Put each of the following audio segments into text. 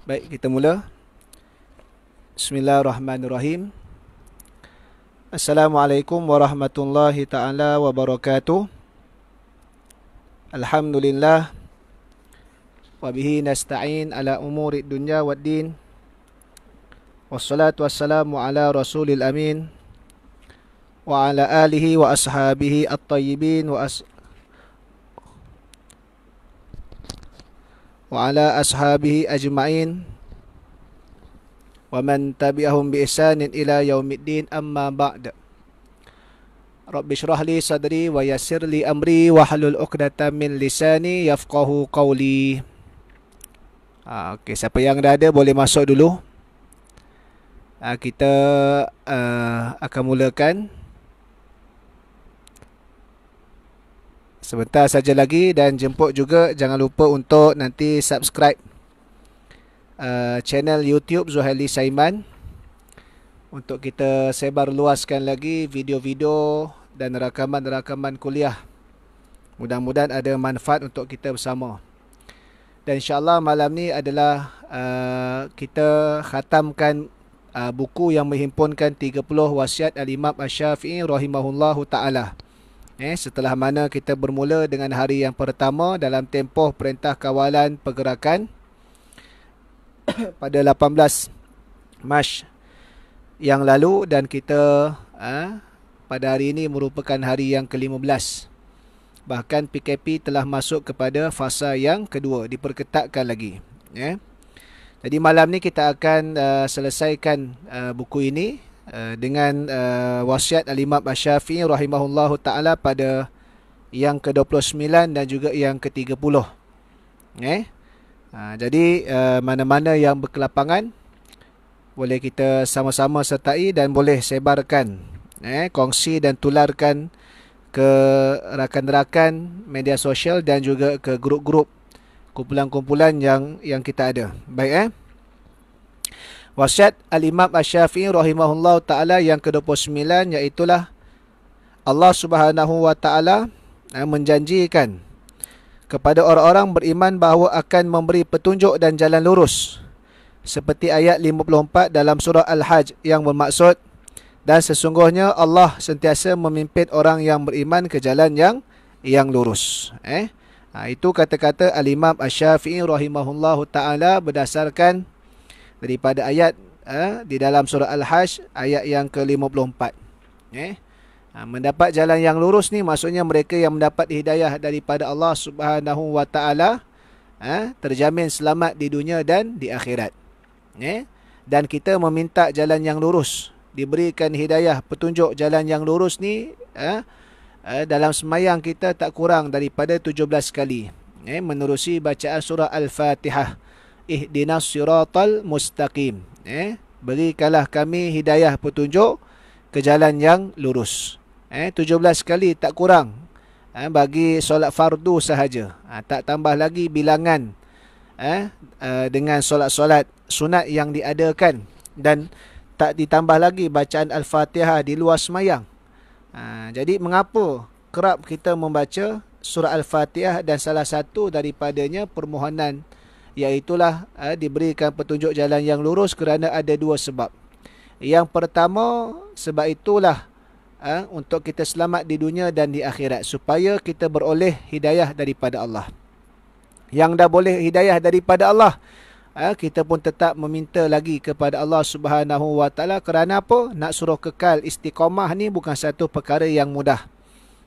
Baik, kita mula. Bismillahirrahmanirrahim. Assalamualaikum warahmatullahi taala wabarakatuh. Alhamdulillah wa bihi nasta'in ala umuri dunya waddin. Wassalatu wassalamu ala rasulil amin wa ala alihi wa ashabihi at-tayyibin wa ala ashabihi ajma'in wa man tabi'ahum bi ihsanin ila yaumiddin, amma ba'd. Rabbi shrah li sadri wa yassir li amri wa hlul 'uqdatam min lisani yafqahu qawli. Okey, siapa yang dah ada boleh masuk dulu. Kita akan mulakan sebentar saja lagi, dan jemput juga jangan lupa untuk nanti subscribe channel YouTube Zuhaili Saiman untuk kita sebar luaskan lagi video-video dan rakaman-rakaman kuliah. Mudah-mudahan ada manfaat untuk kita bersama. Dan insya-Allah malam ni adalah kita khatamkan buku yang menghimpunkan 30 wasiat Al-Imam Asy-Syafi'i rahimahullahu ta'ala. Setelah mana kita bermula dengan hari yang pertama dalam tempoh perintah kawalan pergerakan pada 18 Mac yang lalu, dan kita pada hari ini merupakan hari yang ke-15. Bahkan PKP telah masuk kepada fasa yang kedua, diperketatkan lagi. Jadi malam ni kita akan selesaikan buku ini dengan wasiat Al-Imam Asy-Syafi'i rahimahullahu ta'ala pada yang ke-29 dan juga yang ke-30. Jadi mana-mana yang berkelapangan boleh kita sama-sama sertai dan boleh sebarkan, kongsi dan tularkan ke rakan-rakan media sosial dan juga ke grup-grup kumpulan-kumpulan yang kita ada. Baik, wasiat Al-Imam Asy-Syafi'i rahimahullahu ta'ala yang ke-29, iaitulah Allah Subhanahu wa ta'ala menjanjikan kepada orang-orang beriman bahawa akan memberi petunjuk dan jalan lurus, seperti ayat 54 dalam surah Al-Hajj yang bermaksud, dan sesungguhnya Allah sentiasa memimpin orang yang beriman ke jalan yang lurus. Itu kata-kata Al-Imam Asy-Syafi'i rahimahullahu ta'ala berdasarkan daripada ayat di dalam surah Al-Hajj ayat yang ke-54. Mendapat jalan yang lurus ni maksudnya mereka yang mendapat hidayah daripada Allah Subhanahu wa ta'ala terjamin selamat di dunia dan di akhirat. Dan kita meminta jalan yang lurus, diberikan hidayah petunjuk jalan yang lurus ni dalam semayang kita tak kurang daripada 17 kali, menerusi bacaan surah Al-Fatihah. Ihdinas siratal mustaqim, berikanlah kami hidayah petunjuk ke jalan yang lurus. 17 kali tak kurang, bagi solat fardu sahaja, tak tambah lagi bilangan dengan solat-solat sunat yang diadakan, dan tak ditambah lagi bacaan Al-Fatihah di luar semayang. Jadi mengapa kerap kita membaca surah Al-Fatihah, dan salah satu daripadanya permohonan iaitulah diberikan petunjuk jalan yang lurus, kerana ada dua sebab. Yang pertama, sebab itulah untuk kita selamat di dunia dan di akhirat, supaya kita beroleh hidayah daripada Allah. Yang dah boleh hidayah daripada Allah, kita pun tetap meminta lagi kepada Allah Subhanahu wa ta'ala. Kerana apa? Nak suruh kekal istiqamah ni bukan satu perkara yang mudah.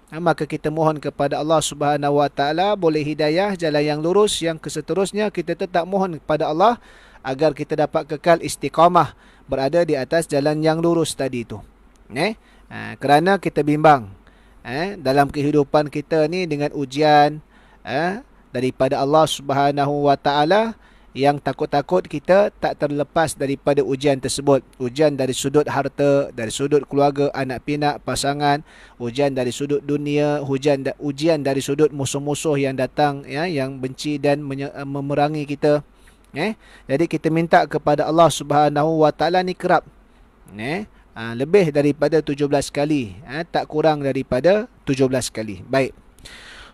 Maka kita mohon kepada Allah Subhanahu wa ta'ala boleh hidayah jalan yang lurus. Yang keseterusnya kita tetap mohon kepada Allah agar kita dapat kekal istiqamah, berada di atas jalan yang lurus tadi tu. Kerana kita bimbang dalam kehidupan kita ni dengan ujian daripada Allah Subhanahu wa ta'ala, yang takut-takut kita tak terlepas daripada ujian tersebut. Ujian dari sudut harta, dari sudut keluarga, anak pinak, pasangan, ujian dari sudut dunia, ujian dari sudut musuh-musuh yang datang, yang benci dan memerangi kita. Jadi kita minta kepada Allah Subhanahu wa ta'ala ni kerap, lebih daripada 17 kali, tak kurang daripada 17 kali. Baik.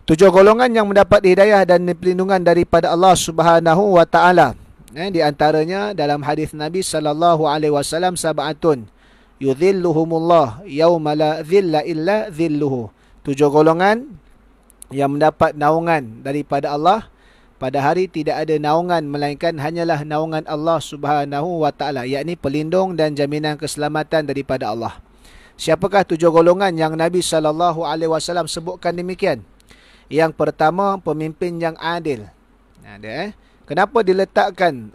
Tujuh golongan yang mendapat hidayah dan perlindungan daripada Allah Subhanahu wa taala. Di antaranya dalam hadis Nabi sallallahu alaihi wasallam, sab'atun yudhilluhumullah yauma la dhilla illa dhilluhu. Tujuh golongan yang mendapat naungan daripada Allah pada hari tidak ada naungan melainkan hanyalah naungan Allah Subhanahu wa taala, yakni pelindung dan jaminan keselamatan daripada Allah. Siapakah tujuh golongan yang Nabi sallallahu alaihi wasallam sebutkan demikian? Yang pertama, pemimpin yang adil. Kenapa diletakkan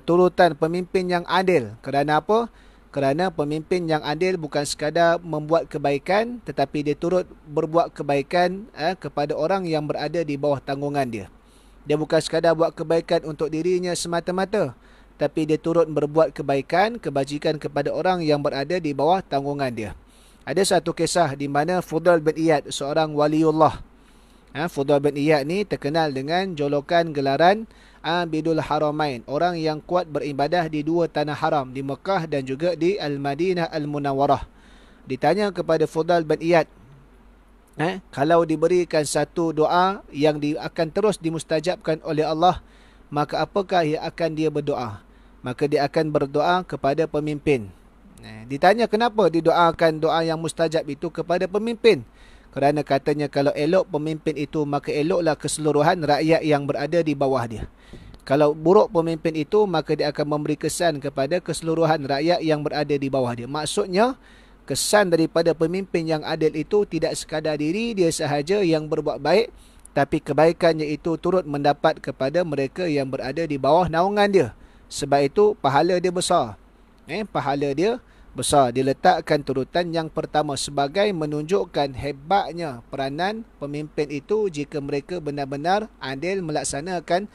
turutan pemimpin yang adil? Kerana apa? Kerana pemimpin yang adil bukan sekadar membuat kebaikan, tetapi dia turut berbuat kebaikan kepada orang yang berada di bawah tanggungan dia. Dia bukan sekadar buat kebaikan untuk dirinya semata-mata, tapi dia turut berbuat kebaikan, kebajikan kepada orang yang berada di bawah tanggungan dia. Ada satu kisah di mana Fudail bin Iyad, seorang waliullah. Fudail bin Iyad ni terkenal dengan jolokan gelaran Abidul Haramain, orang yang kuat beribadah di dua tanah haram, di Mekah dan juga di Al-Madinah Al-Munawwarah. Ditanya kepada Fudail bin Iyad, kalau diberikan satu doa yang akan terus dimustajabkan oleh Allah, maka apakah yang akan dia berdoa? Maka dia akan berdoa kepada pemimpin. Ditanya kenapa didoakan doa yang mustajab itu kepada pemimpin? Kerana katanya kalau elok pemimpin itu, maka eloklah keseluruhan rakyat yang berada di bawah dia. Kalau buruk pemimpin itu, maka dia akan memberi kesan kepada keseluruhan rakyat yang berada di bawah dia. Maksudnya, kesan daripada pemimpin yang adil itu tidak sekadar diri dia sahaja yang berbuat baik, tapi kebaikannya itu turut mendapat kepada mereka yang berada di bawah naungan dia. Sebab itu, pahala dia besar. Pahala dia besar. Diletakkan turutan yang pertama sebagai menunjukkan hebatnya peranan pemimpin itu jika mereka benar-benar adil melaksanakan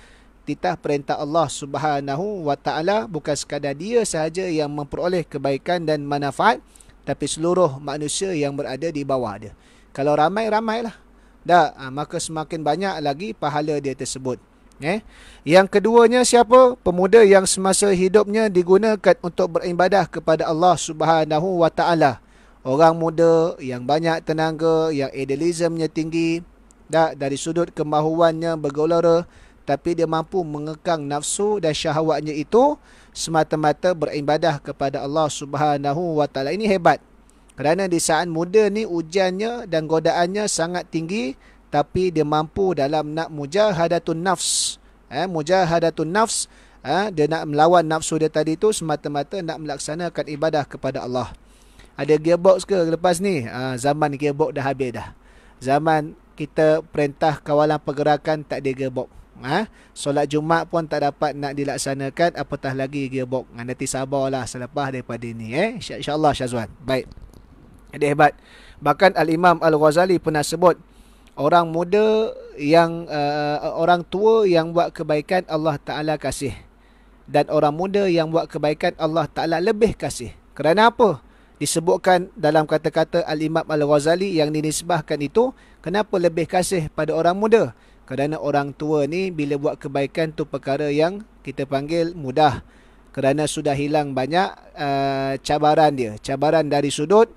titah perintah Allah Subhanahu wa taala, bukan sekadar dia sahaja yang memperoleh kebaikan dan manfaat, tapi seluruh manusia yang berada di bawah dia. Kalau ramai-ramailah, maka semakin banyak lagi pahala dia tersebut. Yang keduanya siapa? Pemuda yang semasa hidupnya digunakan untuk beribadah kepada Allah Subhanahu wa taala. Orang muda yang banyak tenaga, yang idealismenya tinggi, dari sudut kemahuannya bergelora, tapi dia mampu mengekang nafsu dan syahwatnya itu semata-mata beribadah kepada Allah Subhanahu wa taala. Ini hebat. Kerana di saat muda ni ujiannya dan godaannya sangat tinggi, tapi dia mampu dalam nak mujahadatun nafs. Mujahadatun nafs, dia nak melawan nafsu dia tadi tu semata-mata nak melaksanakan ibadah kepada Allah. Ada gearbox ke lepas ni? Zaman gearbox dah habis dah. Zaman kita perintah kawalan pergerakan tak ada gearbox. Solat Jumaat pun tak dapat nak dilaksanakan, apatah lagi gearbox. Nanti sabarlah selepas daripada ni. InsyaAllah Syazwan. Baik. Dia hebat. Bahkan Al-Imam Al-Ghazali pernah sebut, orang muda yang orang tua yang buat kebaikan Allah Ta'ala kasih, dan orang muda yang buat kebaikan Allah Ta'ala lebih kasih. Kerana apa? Disebutkan dalam kata-kata Al-Imam Al-Ghazali yang dinisbahkan itu, kenapa lebih kasih pada orang muda? Kerana orang tua ni bila buat kebaikan tu perkara yang kita panggil mudah, kerana sudah hilang banyak cabaran dia. Cabaran dari sudut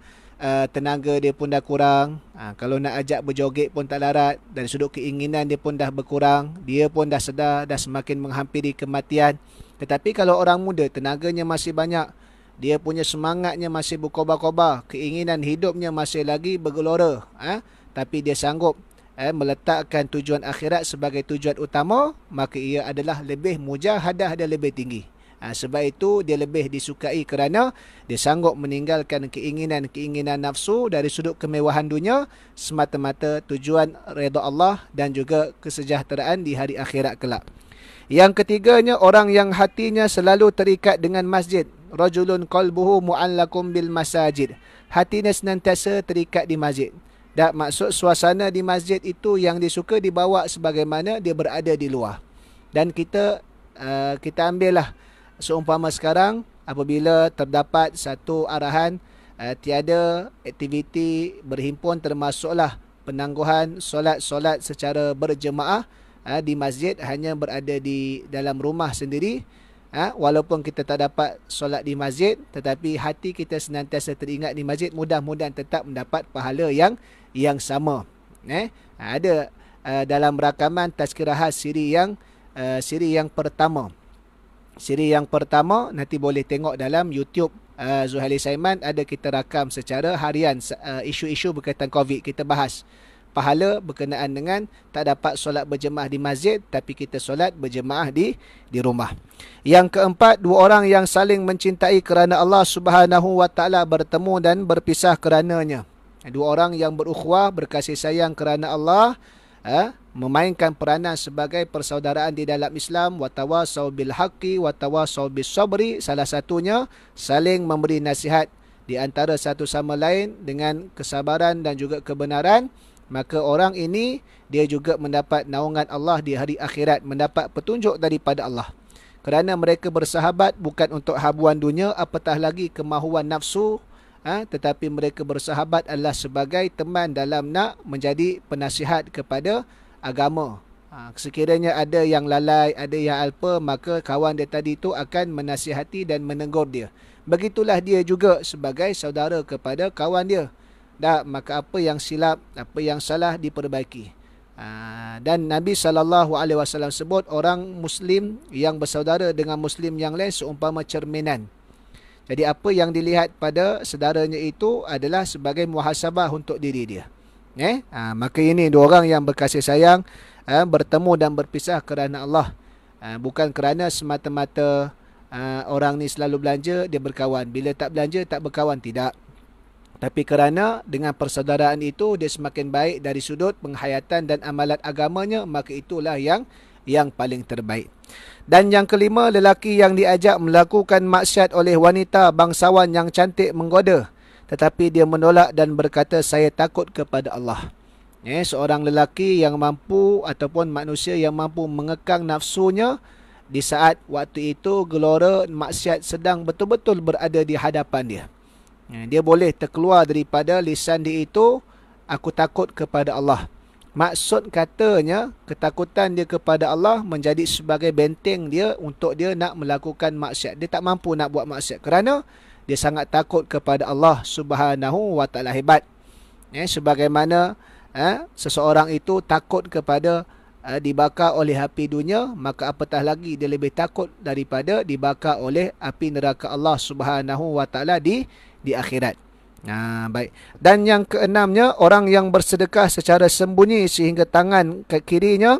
tenaga dia pun dah kurang. Kalau nak ajak berjoget pun tak larat. Dari sudut keinginan dia pun dah berkurang. Dia pun dah sedar, dah semakin menghampiri kematian. Tetapi kalau orang muda, tenaganya masih banyak, dia punya semangatnya masih berkobar-kobar, keinginan hidupnya masih lagi bergelora, tapi dia sanggup meletakkan tujuan akhirat sebagai tujuan utama, maka ia adalah lebih mujahadah dan lebih tinggi. Sebab itu dia lebih disukai kerana dia sanggup meninggalkan keinginan-keinginan nafsu dari sudut kemewahan dunia semata-mata tujuan redha Allah dan juga kesejahteraan di hari akhirat kelak. Yang ketiganya, orang yang hatinya selalu terikat dengan masjid. Rajulun qalbuhu mu'allakum bil masajid. Hatinya senantiasa terikat di masjid. Dan maksud suasana di masjid itu yang disuka dibawa sebagaimana dia berada di luar. Dan kita ambillah seumpama sekarang apabila terdapat satu arahan tiada aktiviti berhimpun, termasuklah penangguhan solat-solat secara berjemaah di masjid, hanya berada di dalam rumah sendiri. Walaupun kita tak dapat solat di masjid, tetapi hati kita senantiasa teringat di masjid, mudah-mudahan tetap mendapat pahala yang sama. Ada dalam rakaman Tazkirah siri yang pertama. Siri yang pertama nanti boleh tengok dalam YouTube Zuhaili Saiman, ada kita rakam secara harian isu-isu berkaitan COVID. Kita bahas pahala berkenaan dengan tak dapat solat berjemaah di masjid, tapi kita solat berjemaah di rumah. Yang keempat, dua orang yang saling mencintai kerana Allah Subhanahu wa taala bertemu dan berpisah kerananya. Dua orang yang berukhuwah, berkasih sayang kerana Allah, memainkan peranan sebagai persaudaraan di dalam Islam. Watawasau bil haqqi watawasau bis sabri. Salah satunya saling memberi nasihat di antara satu sama lain dengan kesabaran dan juga kebenaran. Maka orang ini dia juga mendapat naungan Allah di hari akhirat, mendapat petunjuk daripada Allah. Kerana mereka bersahabat bukan untuk habuan dunia, apatah lagi kemahuan nafsu, tetapi mereka bersahabat adalah sebagai teman dalam nak menjadi penasihat kepada agama. Sekiranya ada yang lalai, ada yang alpa, maka kawan dia tadi itu akan menasihati dan menegur dia. Begitulah dia juga sebagai saudara kepada kawan dia. Maka apa yang silap, apa yang salah diperbaiki. Dan Nabi SAW sebut orang Muslim yang bersaudara dengan Muslim yang lain seumpama cerminan. Jadi apa yang dilihat pada saudaranya itu adalah sebagai muhasabah untuk diri dia. Maka ini dua orang yang berkasih sayang, bertemu dan berpisah kerana Allah. Bukan kerana semata-mata orang ni selalu belanja, dia berkawan. Bila tak belanja, tak berkawan, tidak. Tapi kerana dengan persaudaraan itu dia semakin baik dari sudut penghayatan dan amalan agamanya, maka itulah yang paling terbaik. Dan yang kelima, lelaki yang diajak melakukan maksiat oleh wanita bangsawan yang cantik menggoda, tetapi dia menolak dan berkata, saya takut kepada Allah. Seorang lelaki yang mampu ataupun manusia yang mampu mengekang nafsunya di saat waktu itu gelora maksiat sedang betul-betul berada di hadapan dia. Dia boleh terkeluar daripada lisan dia itu, aku takut kepada Allah. Maksud katanya, ketakutan dia kepada Allah menjadi sebagai benteng dia untuk dia nak melakukan maksiat. Dia tak mampu nak buat maksiat kerana dia sangat takut kepada Allah Subhanahu wa taala. Hebat. Sebagaimana seseorang itu takut kepada dibakar oleh api dunia, maka apatah lagi dia lebih takut daripada dibakar oleh api neraka Allah Subhanahu wa taala di akhirat. Baik. Dan yang keenamnya, orang yang bersedekah secara sembunyi sehingga tangan kirinya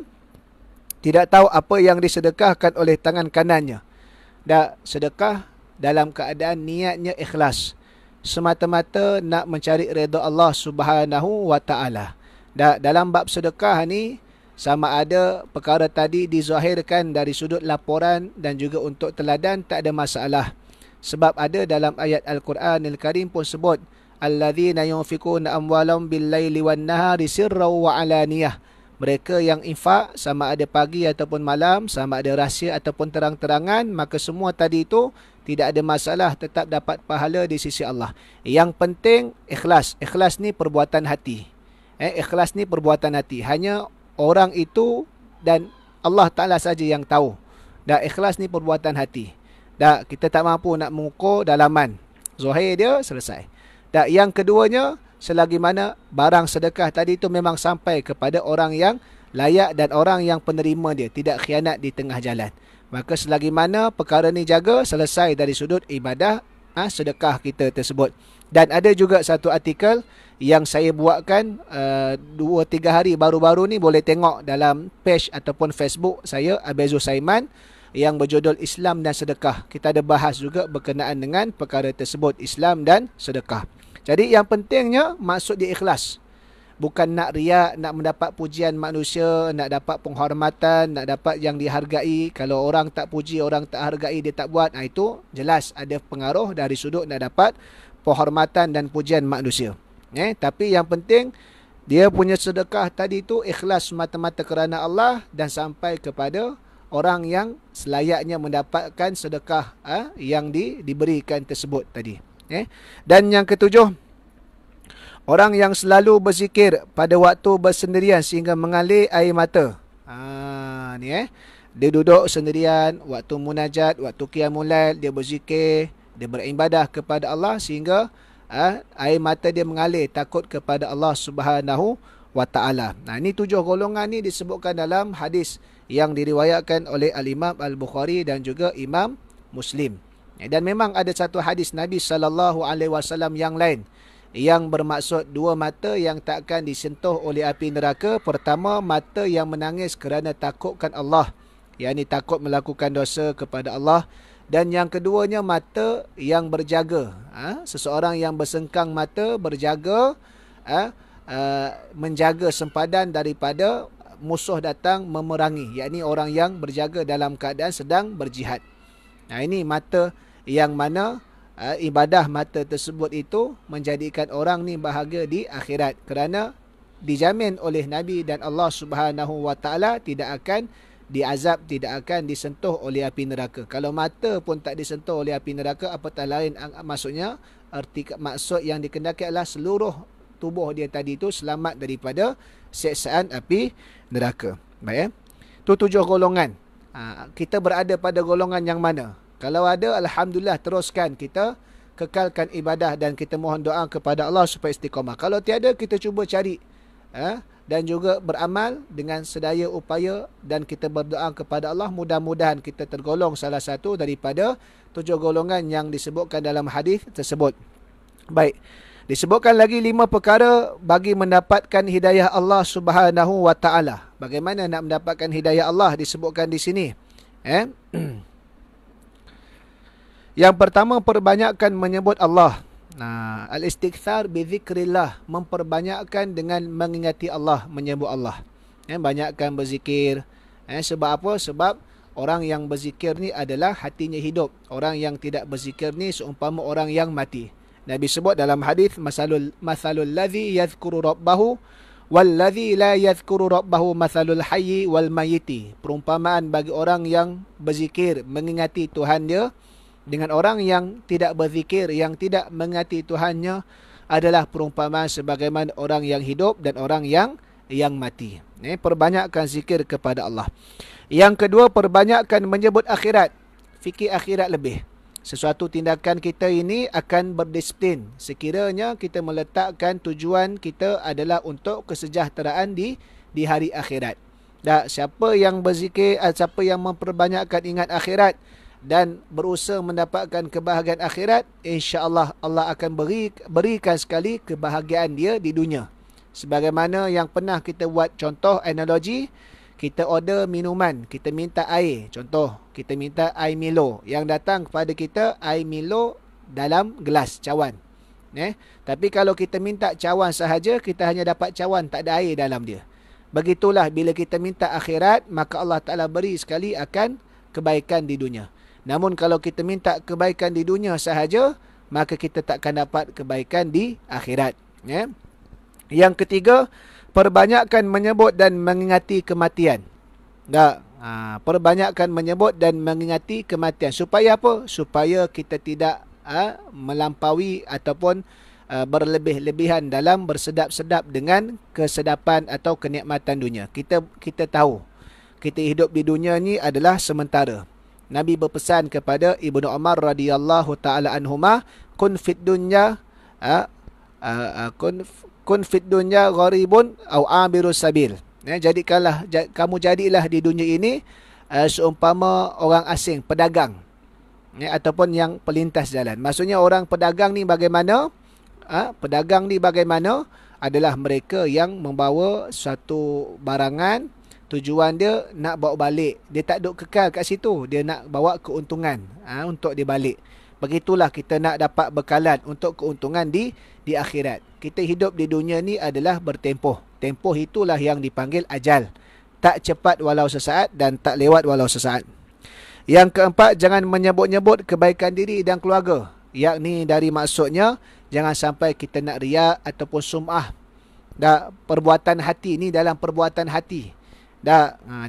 tidak tahu apa yang disedekahkan oleh tangan kanannya. Sedekah dalam keadaan niatnya ikhlas, semata-mata nak mencari redha Allah Subhanahu wa taala. Dalam bab sedekah ni, sama ada perkara tadi dizahirkan dari sudut laporan dan juga untuk teladan, tak ada masalah. Sebab ada dalam ayat Al-Quranil Karim pun sebut, alladzina yunfikuna amwalahum bil-laili wan-nahari sirran wa alaniyah. Mereka yang infak sama ada pagi ataupun malam, sama ada rahsia ataupun terang-terangan, maka semua tadi itu tidak ada masalah, tetap dapat pahala di sisi Allah. Yang penting ikhlas. Ikhlas ni perbuatan hati. Ikhlas ni perbuatan hati. Hanya orang itu dan Allah Ta'ala saja yang tahu. Ikhlas ni perbuatan hati. Kita tak mampu nak mengukur dalaman. Zahir dia selesai. Yang keduanya, selagi mana barang sedekah tadi itu memang sampai kepada orang yang layak dan orang yang penerima dia, tidak khianat di tengah jalan, maka selagi mana perkara ni jaga, selesai dari sudut ibadah sedekah kita tersebut. Dan ada juga satu artikel yang saya buatkan 2-3 hari baru-baru ni, boleh tengok dalam page ataupun Facebook saya, Abezu Saiman, yang berjudul Islam dan Sedekah. Kita ada bahas juga berkenaan dengan perkara tersebut, Islam dan sedekah. Jadi yang pentingnya maksud dia ikhlas. Bukan nak riak, nak mendapat pujian manusia, nak dapat penghormatan, nak dapat yang dihargai. Kalau orang tak puji, orang tak hargai, dia tak buat. Itu jelas ada pengaruh dari sudut nak dapat penghormatan dan pujian manusia. Tapi yang penting, dia punya sedekah tadi tu ikhlas semata-mata kerana Allah dan sampai kepada orang yang selayaknya mendapatkan sedekah yang diberikan tersebut tadi. Dan yang ketujuh, orang yang selalu berzikir pada waktu bersendirian sehingga mengalir air mata. Dia duduk sendirian, waktu munajat, waktu qiyamul lail, dia berzikir, dia beribadah kepada Allah sehingga air mata dia mengalir, takut kepada Allah Subhanahu wa ta'ala. Nah, ini 7 golongan ni disebutkan dalam hadis yang diriwayatkan oleh Al-Imam Al-Bukhari dan juga Imam Muslim. Dan memang ada satu hadis Nabi SAW yang lain yang bermaksud 2 mata yang takkan disentuh oleh api neraka. Pertama, mata yang menangis kerana takutkan Allah, yakni takut melakukan dosa kepada Allah. Dan yang keduanya, mata yang berjaga. Seseorang yang bersengkang mata, berjaga, menjaga sempadan daripada musuh datang memerangi, yakni orang yang berjaga dalam keadaan sedang berjihad. Nah, ini mata yang mana ibadah mata tersebut itu menjadikan orang ni bahagia di akhirat, kerana dijamin oleh Nabi dan Allah Subhanahu wa taala tidak akan diazab, tidak akan disentuh oleh api neraka. Kalau mata pun tak disentuh oleh api neraka, apatah lain maksudnya, maksud yang dikendaki adalah seluruh tubuh dia tadi itu selamat daripada siksaan api neraka. Baik, tu 7 golongan. Kita berada pada golongan yang mana? Kalau ada, alhamdulillah, teruskan, kita kekalkan ibadah dan kita mohon doa kepada Allah supaya istiqamah. Kalau tiada, kita cuba cari dan juga beramal dengan sedaya upaya, dan kita berdoa kepada Allah, mudah-mudahan kita tergolong salah satu daripada 7 golongan yang disebutkan dalam hadis tersebut. Baik, disebutkan lagi 5 perkara bagi mendapatkan hidayah Allah Subhanahu wa taala. Bagaimana nak mendapatkan hidayah Allah disebutkan di sini. Yang pertama, perbanyakkan menyebut Allah. Al-istikthar bi zikrillah, memperbanyakkan dengan mengingati Allah, menyebut Allah. Banyakkan berzikir. Sebab apa? Sebab orang yang berzikir ni adalah hatinya hidup. Orang yang tidak berzikir ni seumpama orang yang mati. Nabi sebut dalam hadis, masalul ladzi yadhkuru rabbahu wal ladzi la yadhkuru rabbahu masalul hayyi wal mayyiti. Perumpamaan bagi orang yang berzikir, mengingati Tuhan dia, dengan orang yang tidak berzikir, yang tidak mengingati Tuhannya, adalah perumpamaan sebagaimana orang yang hidup dan orang yang mati. Perbanyakkan zikir kepada Allah. Yang kedua, perbanyakkan menyebut akhirat. Fikir akhirat lebih. Sesuatu tindakan kita ini akan berdisiplin sekiranya kita meletakkan tujuan kita adalah untuk kesejahteraan di hari akhirat. Dan siapa yang berzikir, siapa yang memperbanyakkan ingat akhirat dan berusaha mendapatkan kebahagiaan akhirat, insya-Allah Allah akan berikan sekali kebahagiaan dia di dunia. Sebagaimana yang pernah kita buat contoh analogi, kita order minuman, kita minta air. Contoh, kita minta air Milo. Yang datang kepada kita air Milo dalam gelas, cawan. Tapi kalau kita minta cawan sahaja, kita hanya dapat cawan, tak ada air dalam dia. Begitulah bila kita minta akhirat, maka Allah Ta'ala beri sekali akan kebaikan di dunia. Namun kalau kita minta kebaikan di dunia sahaja, maka kita takkan dapat kebaikan di akhirat. Yang ketiga, perbanyakkan menyebut dan mengingati kematian. Perbanyakkan menyebut dan mengingati kematian. Supaya apa? Supaya kita tidak melampaui ataupun berlebih-lebihan dalam bersedap-sedap dengan kesedapan atau kenikmatan dunia. Kita tahu, kita hidup di dunia ni adalah sementara. Nabi berpesan kepada Ibnu Umar radhiyallahu taala anhuma, kun fid dunya gharibun au abirus sabil. Kamu jadilah di dunia ini seumpama orang asing, pedagang, ataupun yang pelintas jalan. Maksudnya orang pedagang ni bagaimana? Pedagang ni bagaimana? Adalah mereka yang membawa suatu barangan, tujuan dia nak bawa balik. Dia tak duduk kekal kat situ. Dia nak bawa keuntungan untuk dia balik. Begitulah kita nak dapat bekalan untuk keuntungan di akhirat. Kita hidup di dunia ni adalah bertempoh. Tempoh itulah yang dipanggil ajal. Tak cepat walau sesaat dan tak lewat walau sesaat. Yang keempat, jangan menyebut-nyebut kebaikan diri dan keluarga. Yakni dari maksudnya, jangan sampai kita nak riak ataupun sum'ah. Perbuatan hati ni dalam perbuatan hati.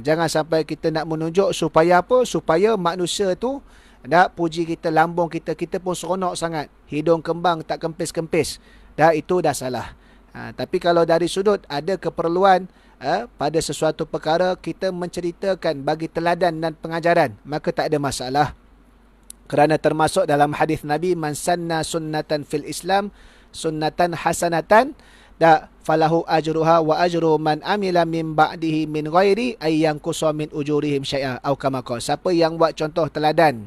Jangan sampai kita nak menunjuk supaya apa? Supaya manusia tu puji kita, lambung kita pun seronok sangat. Hidung kembang tak kempis-kempis. Itu dah salah. Tapi kalau dari sudut ada keperluan pada sesuatu perkara, kita menceritakan bagi teladan dan pengajaran, maka tak ada masalah. Kerana termasuk dalam hadis Nabi, man sanna sunnatan fil Islam sunnatan hasanatan falahu ajruha wa ajru man amila min ba'dihi min ghairi ay yanqusa min ujurihim syai'a au kama qala. Siapa yang buat contoh teladan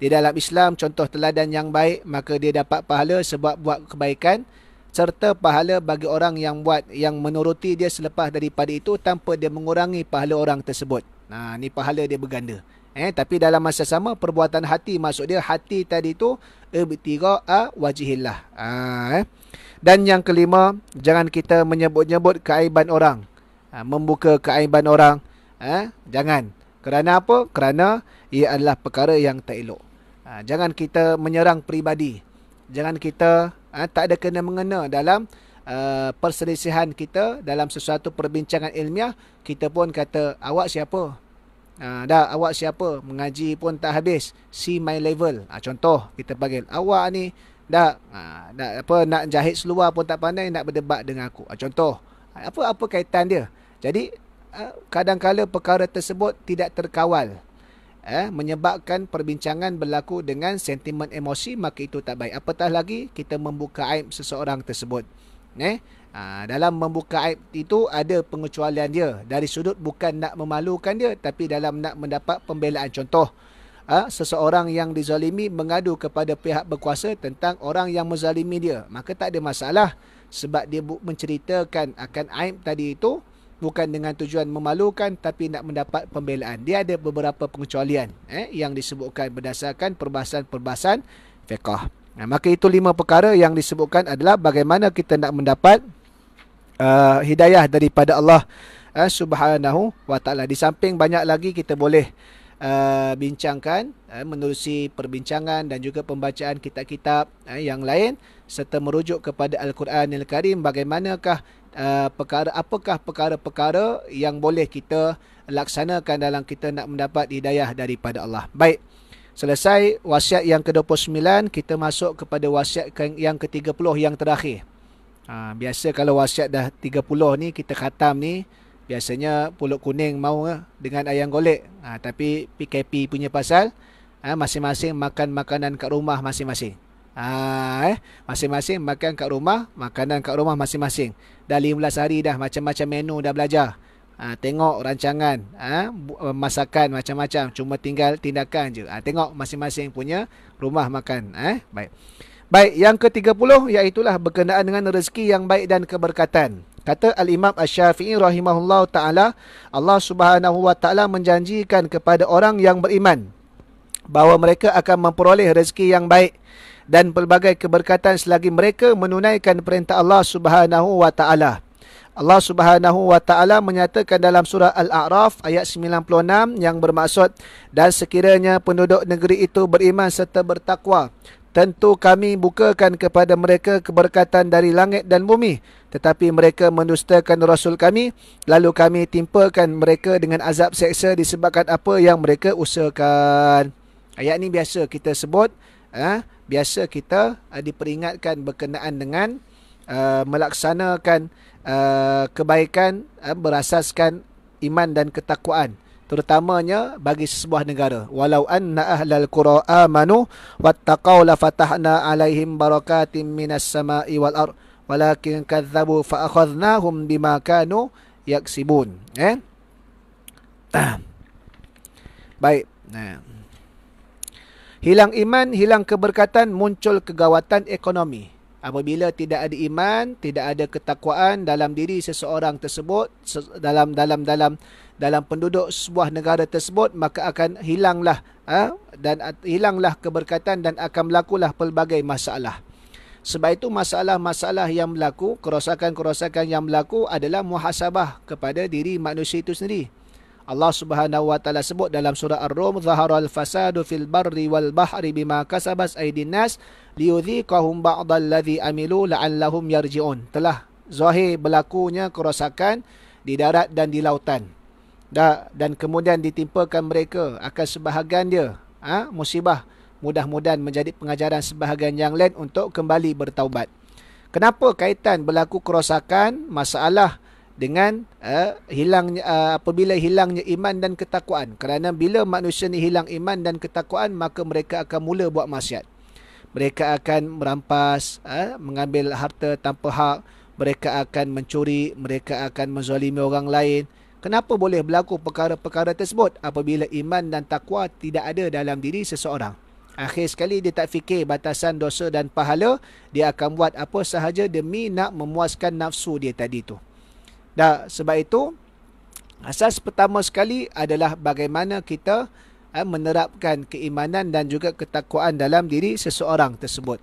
di dalam Islam, contoh teladan yang baik, maka dia dapat pahala sebab buat kebaikan, serta pahala bagi orang yang buat, yang menuruti dia selepas daripada itu tanpa dia mengurangi pahala orang tersebut. Nah, ni pahala dia berganda. Tapi dalam masa sama perbuatan hati, maksud dia hati tadi tu ibtigha'a wajhillah. Dan yang kelima, jangan kita menyebut-nyebut keaiban orang, membuka keaiban orang. Jangan. Kerana apa? Kerana ia adalah perkara yang tak elok. Jangan kita menyerang peribadi. Jangan kita tak ada kena-mengena dalam perselisihan kita dalam sesuatu perbincangan ilmiah. Kita pun kata, awak siapa? Awak siapa? Mengaji pun tak habis. See my level. Contoh, kita panggil, awak ni nak jahit seluar pun tak pandai, nak berdebat dengan aku. Contoh, apa kaitan dia? Jadi kadang-kala perkara tersebut tidak terkawal, menyebabkan perbincangan berlaku dengan sentimen emosi, maka itu tak baik. Apatah lagi kita membuka aib seseorang tersebut. Dalam membuka aib itu ada pengecualian dia, dari sudut bukan nak memalukan dia, tapi dalam nak mendapat pembelaan. Contoh, seseorang yang dizalimi mengadu kepada pihak berkuasa tentang orang yang menzalimi dia, maka tak ada masalah, sebab dia menceritakan akan aib tadi itu bukan dengan tujuan memalukan, tapi nak mendapat pembelaan. Dia ada beberapa pengecualian yang disebutkan berdasarkan perbahasan-perbahasan fiqh. Maka itu 5 perkara yang disebutkan adalah bagaimana kita nak mendapat hidayah daripada Allah Subhanahu wa ta'ala. Di samping banyak lagi kita boleh bincangkan, menerusi perbincangan dan juga pembacaan kitab-kitab yang lain, serta merujuk kepada Al-Quranil Karim, bagaimanakah apakah perkara-perkara yang boleh kita laksanakan dalam kita nak mendapat hidayah daripada Allah. Baik, selesai wasiat yang ke-29, kita masuk kepada wasiat yang ke-30 yang terakhir. Biasa kalau wasiat dah 30 ni, kita khatam ni, biasanya pulut kuning mau dengan ayam golek. Tapi PKP punya pasal, masing-masing makan makanan kat rumah masing-masing. Masing-masing makan kat rumah, makanan kat rumah masing-masing. Dah 15 hari dah, macam-macam menu dah belajar. Tengok rancangan, masakan macam-macam, cuma tinggal tindakan je. Tengok masing-masing punya rumah makan. Baik, yang ke-30 iaitulah berkenaan dengan rezeki yang baik dan keberkatan. Kata Al-Imam Asy-Syafi'i rahimahullah ta'ala, Allah Subhanahu wa ta'ala menjanjikan kepada orang yang beriman bahawa mereka akan memperoleh rezeki yang baik dan pelbagai keberkatan selagi mereka menunaikan perintah Allah Subhanahu wa ta'ala. Allah Subhanahu wa ta'ala menyatakan dalam surah Al-A'raf ayat 96 yang bermaksud, dan sekiranya penduduk negeri itu beriman serta bertakwa, tentu kami bukakan kepada mereka keberkatan dari langit dan bumi. Tetapi mereka mendustakan Rasul kami, lalu kami timpakan mereka dengan azab seksa disebabkan apa yang mereka usahakan. Ayat ni biasa kita sebut, biasa kita diperingatkan berkenaan dengan melaksanakan kebaikan berasaskan iman dan ketakwaan, terutamanya bagi sebuah negara. Walau anna ahlal qura amanu wattaqau la fatahna alaihim barakatim minas sama'i wal ard walakin kadzabu fa akhadnahum bima kanu yaksibun. Baik. Hilang iman, hilang keberkatan, muncul kegawatan ekonomi. Apabila tidak ada iman, tidak ada ketakwaan dalam diri seseorang tersebut, dalam penduduk sebuah negara tersebut, maka akan hilanglah hilanglah keberkatan dan akan berlakulah pelbagai masalah. Sebab itu masalah-masalah yang berlaku, kerosakan-kerosakan yang berlaku adalah muhasabah kepada diri manusia itu sendiri. Allah Subhanahu wa taala sebut dalam surah Ar-Rum, "Zaharal fasadu fil barri wal bahri bima kasabat aydin nas liyudhiqahum ba'dal ladzi amilu la'allahum yarji'un." Telah zahir berlakunya kerosakan di darat dan di lautan. Dan kemudian ditimpakan mereka akan sebahagian dia musibah. Mudah-mudahan menjadi pengajaran sebahagian yang lain untuk kembali bertaubat. Kenapa kaitan berlaku kerosakan, masalah dengan apabila hilangnya iman dan ketakwaan? Kerana bila manusia ni hilang iman dan ketakwaan, maka mereka akan mula buat maksiat. Mereka akan merampas, mengambil harta tanpa hak, mereka akan mencuri, mereka akan menzalimi orang lain. Kenapa boleh berlaku perkara-perkara tersebut? Apabila iman dan takwa tidak ada dalam diri seseorang. Akhir sekali dia tak fikir batasan dosa dan pahala, dia akan buat apa sahaja demi nak memuaskan nafsu dia tadi tu. Dah, sebab itu asas pertama sekali adalah bagaimana kita menerapkan keimanan dan juga ketakwaan dalam diri seseorang tersebut.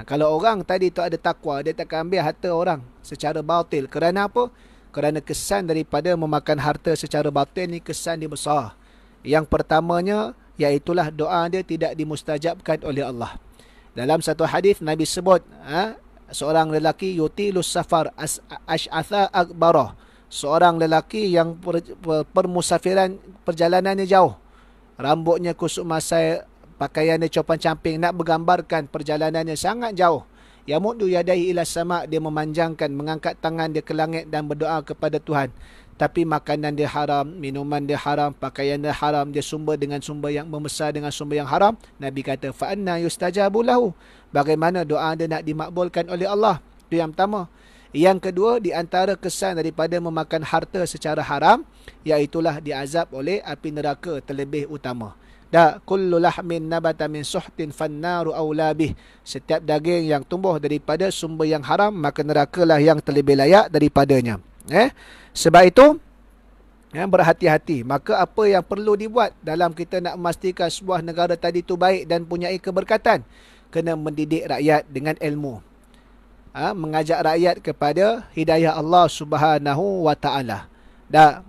Kalau orang tadi tu ada takwa, dia takkan ambil harta orang secara batil. Kerana apa? Kerana kesan daripada memakan harta secara batil ni kesan dia besar. Yang pertamanya, iaitulah doa dia tidak dimustajabkan oleh Allah. Dalam satu hadis Nabi sebut, seorang lelaki yutilus safar ash'atha akbarah. Seorang lelaki yang permusafiran perjalanannya jauh. Rambutnya kusuk masai, pakaiannya compang-camping, nak bergambarkan perjalanannya sangat jauh. Yamuddu yadaihi ila sama', dia memanjangkan, mengangkat tangan dia ke langit dan berdoa kepada Tuhan. Tapi makanan dia haram, minuman dia haram, pakaian dia haram, dia sumber dengan sumber yang membesar dengan sumber yang haram. Nabi kata, fa anna yustajabu lahu. Bagaimana doa dia nak dimakbulkan oleh Allah? Itu yang pertama. Yang kedua, di antara kesan daripada memakan harta secara haram, iaitulah diazab oleh api neraka terlebih utama. Kullu lahmin nabata min suhtin fannaru awla bih. Setiap daging yang tumbuh daripada sumber yang haram, maka nerakalah yang terlebih layak daripadanya. Sebab itu, berhati-hati. Maka apa yang perlu dibuat dalam kita nak memastikan sebuah negara tadi itu baik dan punyai keberkatan? Kena mendidik rakyat dengan ilmu. Mengajak rakyat kepada hidayah Allah Subhanahu wa taala.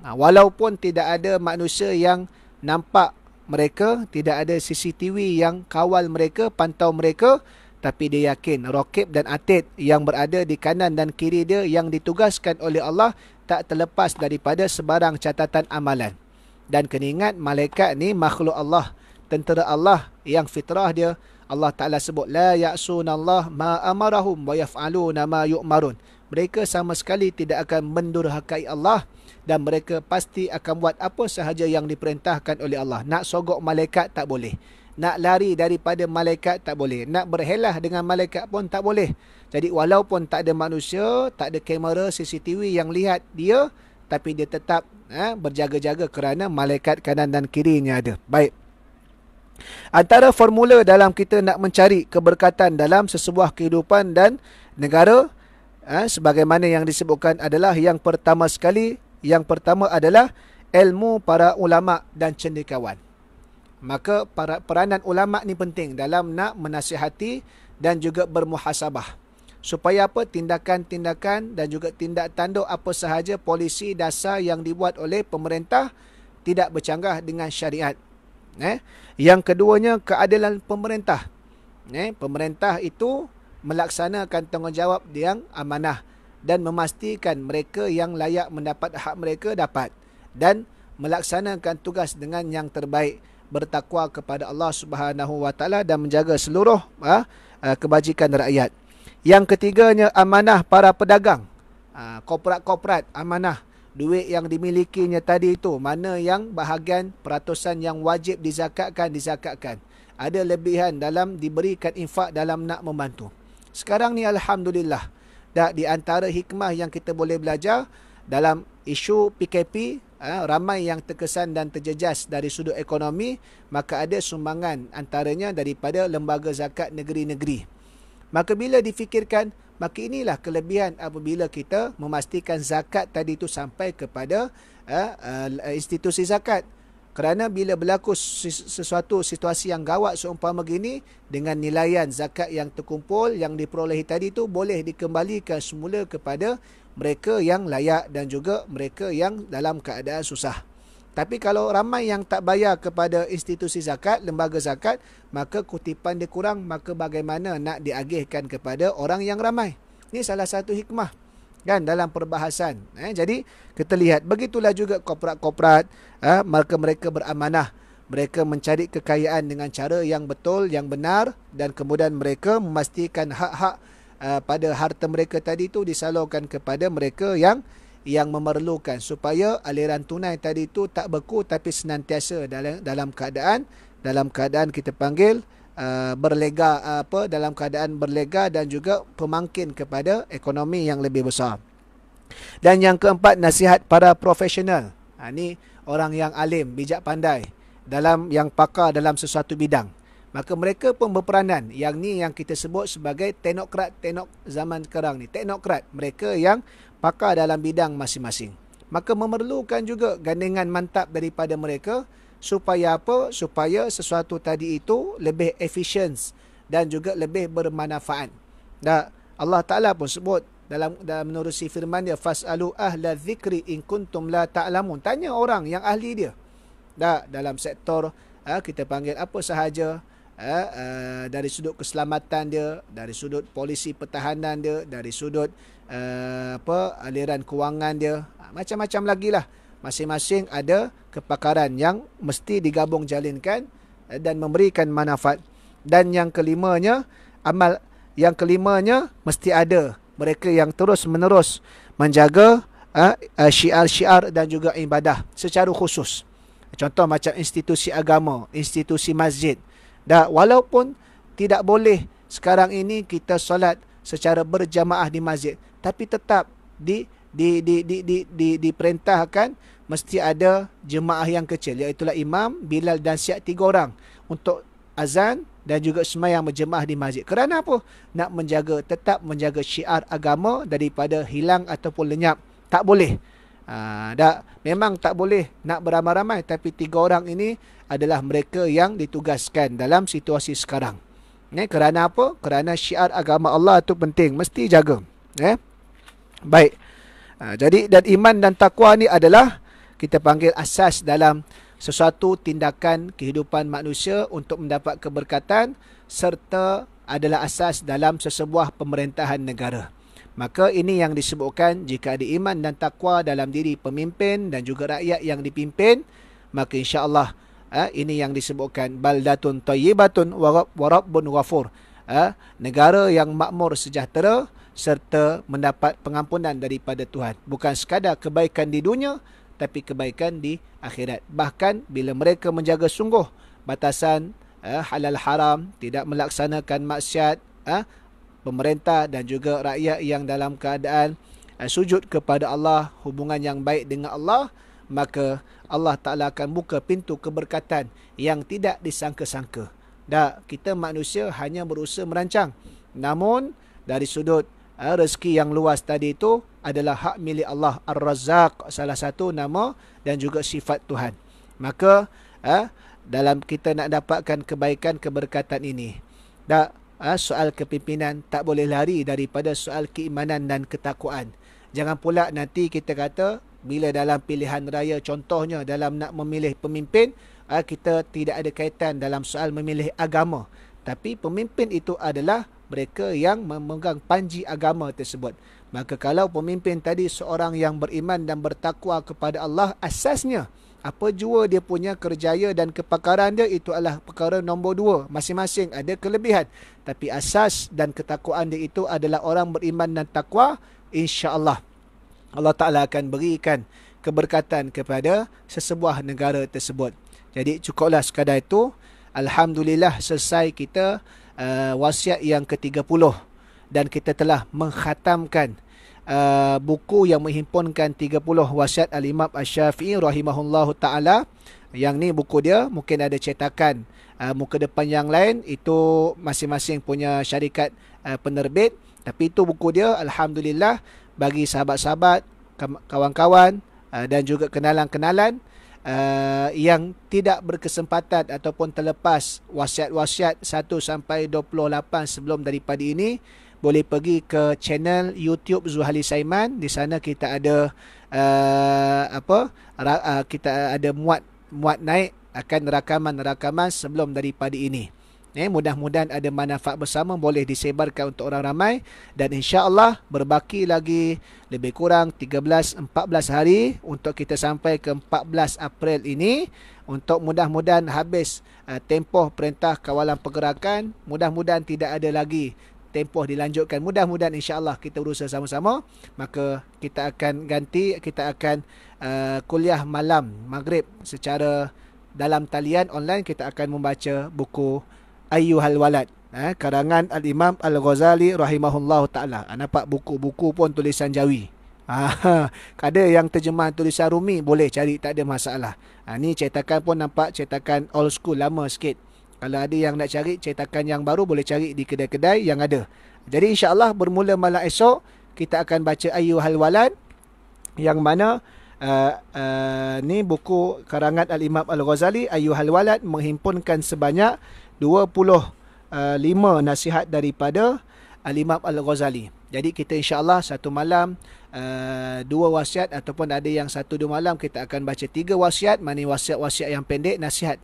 Walaupun tidak ada manusia yang nampak mereka, tidak ada CCTV yang kawal mereka, pantau mereka, tapi dia yakin raqib dan atid yang berada di kanan dan kiri dia yang ditugaskan oleh Allah tak terlepas daripada sebarang catatan amalan. Dan kena ingat, malaikat ni makhluk Allah, tentera Allah yang fitrah dia. Allah Ta'ala sebut, la ya'sunallah ma amarahum wa yaf'aluna ma yu'marun. Mereka sama sekali tidak akan mendurhakai Allah dan mereka pasti akan buat apa sahaja yang diperintahkan oleh Allah. Nak sogok malaikat tak boleh. Nak lari daripada malaikat tak boleh. Nak berhelah dengan malaikat pun tak boleh. Jadi walaupun tak ada manusia, tak ada kamera CCTV yang lihat dia, tapi dia tetap berjaga-jaga kerana malaikat kanan dan kirinya ada. Baik. Antara formula dalam kita nak mencari keberkatan dalam sesebuah kehidupan dan negara, sebagaimana yang disebutkan adalah yang pertama sekali, yang pertama adalah ilmu para ulama dan cendekiawan. Maka peranan ulama ni penting dalam nak menasihati dan juga bermuhasabah. Supaya apa? Tindakan-tindakan dan juga tindak tanduk apa sahaja polisi dasar yang dibuat oleh pemerintah tidak bercanggah dengan syariat. Yang keduanya, keadilan pemerintah. Pemerintah itu melaksanakan tanggungjawab yang amanah dan memastikan mereka yang layak mendapat hak mereka dapat, dan melaksanakan tugas dengan yang terbaik, bertakwa kepada Allah Subhanahu wa taala dan menjaga seluruh kebajikan rakyat. Yang ketiganya, amanah para pedagang. Korporat-korporat amanah. Duit yang dimilikinya tadi itu, mana yang bahagian peratusan yang wajib dizakatkan. Ada lebihan dalam diberikan infak dalam nak membantu. Sekarang ni alhamdulillah, di antara hikmah yang kita boleh belajar dalam isu PKP, ramai yang terkesan dan terjejas dari sudut ekonomi, maka ada sumbangan antaranya daripada lembaga zakat negeri-negeri. Maka bila difikirkan, maka inilah kelebihan apabila kita memastikan zakat tadi itu sampai kepada institusi zakat. Kerana bila berlaku sesuatu situasi yang gawat seumpama begini, dengan nilaian zakat yang terkumpul, yang diperolehi tadi itu boleh dikembalikan semula kepada mereka yang layak dan juga mereka yang dalam keadaan susah. Tapi kalau ramai yang tak bayar kepada institusi zakat, lembaga zakat, maka kutipan dia kurang, maka bagaimana nak diagihkan kepada orang yang ramai? Ini salah satu hikmah kan dalam perbahasan. Jadi kita lihat, begitulah juga korporat-korporat, mereka beramanah, mereka mencari kekayaan dengan cara yang betul, yang benar, dan kemudian mereka memastikan hak-hak pada harta mereka tadi itu disalurkan kepada mereka yang memerlukan, supaya aliran tunai tadi itu tak beku tapi senantiasa dalam keadaan kita panggil berlega, dalam keadaan berlega dan juga pemangkin kepada ekonomi yang lebih besar. Dan yang keempat, nasihat para profesional. Ini orang yang alim, bijak pandai, yang pakar dalam sesuatu bidang. Maka mereka pun berperanan. Yang ni yang kita sebut sebagai teknokrat zaman sekarang ni. Teknokrat, mereka yang pakar dalam bidang masing-masing. Maka memerlukan juga gandengan mantap daripada mereka supaya apa? Supaya sesuatu tadi itu lebih efisien dan juga lebih bermanfaat. Dan Allah Ta'ala pun sebut dalam menerusi firman dia, fas'alu ahla dzikri in kuntum la ta'lamun. Tanya orang yang ahli dia. Dalam sektor kita panggil apa sahaja, dari sudut keselamatan dia, dari sudut polisi pertahanan dia, dari sudut aliran kewangan dia, macam-macam lagi lah. Masing-masing ada kepakaran yang mesti digabung jalinkan dan memberikan manfaat. Dan yang kelimanya, mesti ada mereka yang terus menerus menjaga syiar-syiar dan juga ibadah secara khusus. Contoh macam institusi agama, institusi masjid. Walaupun tidak boleh sekarang ini kita solat secara berjamaah di masjid, tapi tetap diperintahkan mesti ada jemaah yang kecil, iaitu imam, bilal dan syiar 3 orang untuk azan dan juga sembahyang berjemaah di masjid. Kerana apa? Nak tetap menjaga syiar agama daripada hilang ataupun lenyap. Tak boleh. Memang tak boleh nak beramai-ramai, tapi 3 orang ini adalah mereka yang ditugaskan dalam situasi sekarang. Kerana apa? Kerana syiar agama Allah itu penting, mesti jaga. Baik. Jadi dan iman dan takwa ni adalah kita panggil asas dalam sesuatu tindakan kehidupan manusia untuk mendapat keberkatan, serta adalah asas dalam sesebuah pemerintahan negara. Maka ini yang disebutkan, jika ada iman dan takwa dalam diri pemimpin dan juga rakyat yang dipimpin, maka insya-Allah ini yang disebutkan baldatun thayyibatun wa rabbun ghafur. Negara yang makmur sejahtera serta mendapat pengampunan daripada Tuhan. Bukan sekadar kebaikan di dunia, tapi kebaikan di akhirat. Bahkan bila mereka menjaga sungguh batasan halal haram, tidak melaksanakan maksiat, pemerintah dan juga rakyat yang dalam keadaan sujud kepada Allah, hubungan yang baik dengan Allah, maka Allah Ta'ala akan buka pintu keberkatan yang tidak disangka-sangka. Kita manusia hanya berusaha merancang. Namun dari sudut rezeki yang luas tadi itu adalah hak milik Allah. Ar-Razzaq, salah satu nama dan juga sifat Tuhan. Maka dalam kita nak dapatkan kebaikan keberkatan ini, soal kepimpinan tak boleh lari daripada soal keimanan dan ketakwaan. Jangan pula nanti kita kata bila dalam pilihan raya, contohnya dalam nak memilih pemimpin, kita tidak ada kaitan dalam soal memilih agama. Tapi pemimpin itu adalah mereka yang memegang panji agama tersebut. Maka kalau pemimpin tadi seorang yang beriman dan bertakwa kepada Allah, asasnya apa jua dia punya kerjaya dan kepakaran dia, itu adalah perkara nombor 2. Masing-masing ada kelebihan, tapi asas dan ketakwaan dia itu adalah orang beriman dan takwa. InsyaAllah Allah Ta'ala akan berikan keberkatan kepada sesebuah negara tersebut. Jadi cukuplah sekadar itu. Alhamdulillah selesai kita wasiat yang ke-30, dan kita telah mengkhatamkan buku yang menghimpunkan 30 wasiat Al-Imam Asy-Syafi'i rahimahullahu ta'ala. Yang ni buku dia, mungkin ada cetakan muka depan yang lain, itu masing-masing punya syarikat penerbit. Tapi itu buku dia, Alhamdulillah, bagi sahabat-sahabat, kawan-kawan dan juga kenalan-kenalan yang tidak berkesempatan ataupun terlepas wasiat-wasiat 1 sampai 28 sebelum daripada ini, boleh pergi ke channel YouTube Zuhali Saiman. Di sana kita ada kita ada muat naik akan rakaman-rakaman sebelum daripada ini. Mudah-mudahan ada manfaat bersama, boleh disebarkan untuk orang ramai, dan insya-Allah berbaki lagi lebih kurang 13-14 hari untuk kita sampai ke 14 April ini, untuk mudah-mudahan habis tempoh perintah kawalan pergerakan. Mudah-mudahan tidak ada lagi tempoh dilanjutkan. Mudah-mudahan insya-Allah kita berusaha sama-sama. Maka kita akan kuliah malam maghrib secara dalam talian online. Kita akan membaca buku Ayyuhal Walad. Karangan Al-Imam Al-Ghazali rahimahullahu ta'ala. Nampak buku-buku pun tulisan Jawi. Ada yang terjemah tulisan Rumi, boleh cari, tak ada masalah. Ni cetakan pun nampak cetakan old school, lama sikit. Kalau ada yang nak cari cetakan yang baru, boleh cari di kedai-kedai yang ada. Jadi insya-Allah bermula malam esok kita akan baca Ayyuhal Walad, yang mana ni buku karangan Al-Imam Al-Ghazali. Ayyuhal Walad menghimpunkan sebanyak 25 nasihat daripada Al-Imam Al-Ghazali. Jadi kita insya-Allah satu malam 2 wasiat, ataupun ada yang 1-2 malam kita akan baca 3 wasiat. Mana wasiat-wasiat yang pendek, nasihat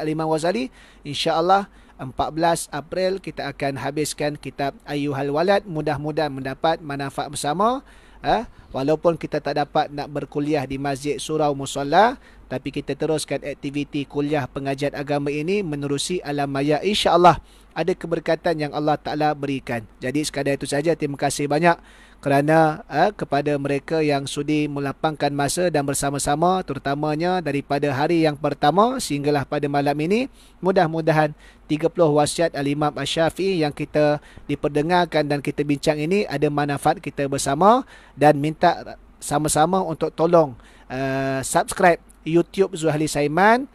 Al-Imam Ghazali. Insya-Allah 14 April kita akan habiskan kitab Ayyuhal Walad. Mudah-mudahan mendapat manfaat bersama. Walaupun kita tak dapat nak berkuliah di Masjid Surau Musalla, tapi kita teruskan aktiviti kuliah pengajian agama ini menerusi alam maya. InsyaAllah ada keberkatan yang Allah Ta'ala berikan. Jadi sekadar itu saja. Terima kasih banyak kerana kepada mereka yang sudi melapangkan masa dan bersama-sama, terutamanya daripada hari yang pertama sehinggalah pada malam ini. Mudah-mudahan 30 wasiat Al-Imam Asy-Syafi'i yang kita diperdengarkan dan kita bincang ini ada manfaat kita bersama, dan minta sama-sama untuk tolong subscribe YouTube Zuhali Saiman,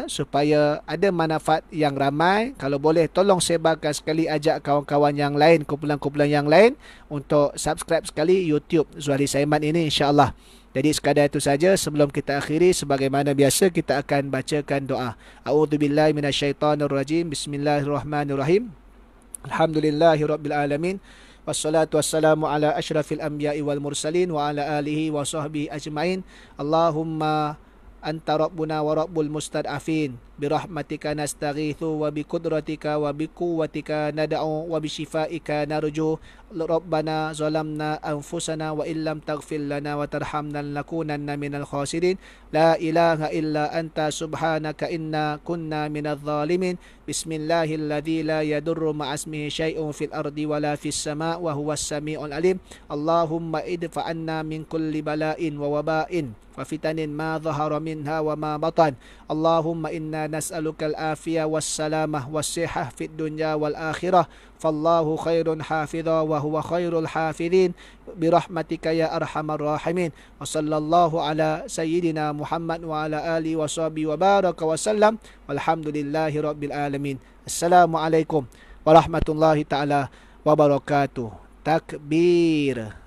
supaya ada manfaat yang ramai. Kalau boleh tolong sebarkan sekali, ajak kawan-kawan yang lain, kumpulan-kumpulan yang lain untuk subscribe sekali YouTube Zuhali Saiman ini, insya-Allah. Jadi sekadar itu saja. Sebelum kita akhiri, sebagaimana biasa kita akan bacakan doa. A'udzubillahi minasyaitonirrajim. Bismillahirrahmanirrahim. Alhamdulillahirabbil alamin. Wassalatu wassalamu ala asyrafil anbiya'i wal mursalin wa ala alihi wa sahbihi ajmain. Allahumma anta rabbuna wa rabbul mustad'afin, birahmatika nastaghithu wa biqudratika wa biquwwatika nad'u wa bisyifaika narju. Rabbana zalamna anfusana wa illam taghfir lana wa tarhamna lanakunanna minal khasirin. La ilaha illa anta subhanaka inna kunna minadh dhalimin. Bismillahilladzi la yadurru ma'asmihi syai'un fil ardi wa la fis sama' wa huwas sami'ul alim. Allahumma idfa' anna min kulli bala'in wa waba'in wa fitanin ma dhahara minha wa ma batan. Allahumma inna nas'aluka al-afiyah was-salamah was-sihhah fid dunya wal akhirah. Fallahu khairun hafidha wa huwa khairul hafidhin birahmatika ya arhamar rahimin. Wa sallallahu ala sayyidina Muhammad wa ala alihi wa sahbihi wa baraka wa sallam. Walhamdulillahi rabbil alamin. Assalamualaikum warahmatullahi taala wabarakatuh. Takbir.